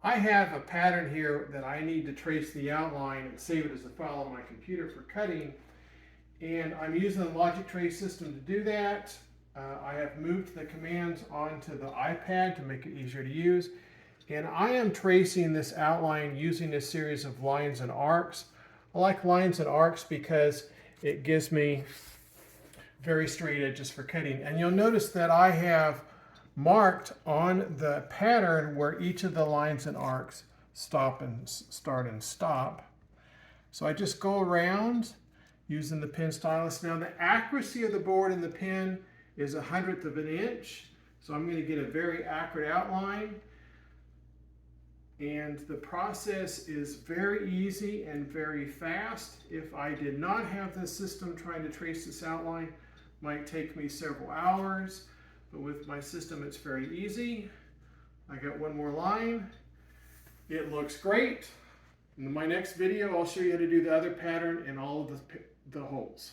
I have a pattern here that I need to trace the outline and save it as a file on my computer for cutting. And I'm using the logic trace system to do that. I have moved the commands onto the iPad to make it easier to use. And I am tracing this outline using a series of lines and arcs. I like lines and arcs because it gives me very straight edges for cutting. And you'll notice that I have marked on the pattern where each of the lines and arcs stop and start and stop. So I just go around using the pen stylus. Now the accuracy of the board and the pen is 1/100 of an inch. So I'm going to get a very accurate outline. And the process is very easy and very fast. If I did not have this system trying to trace this outline, it might take me several hours. But with my system, it's very easy. I got one more line. It looks great. In my next video, I'll show you how to do the other pattern and all of the holes.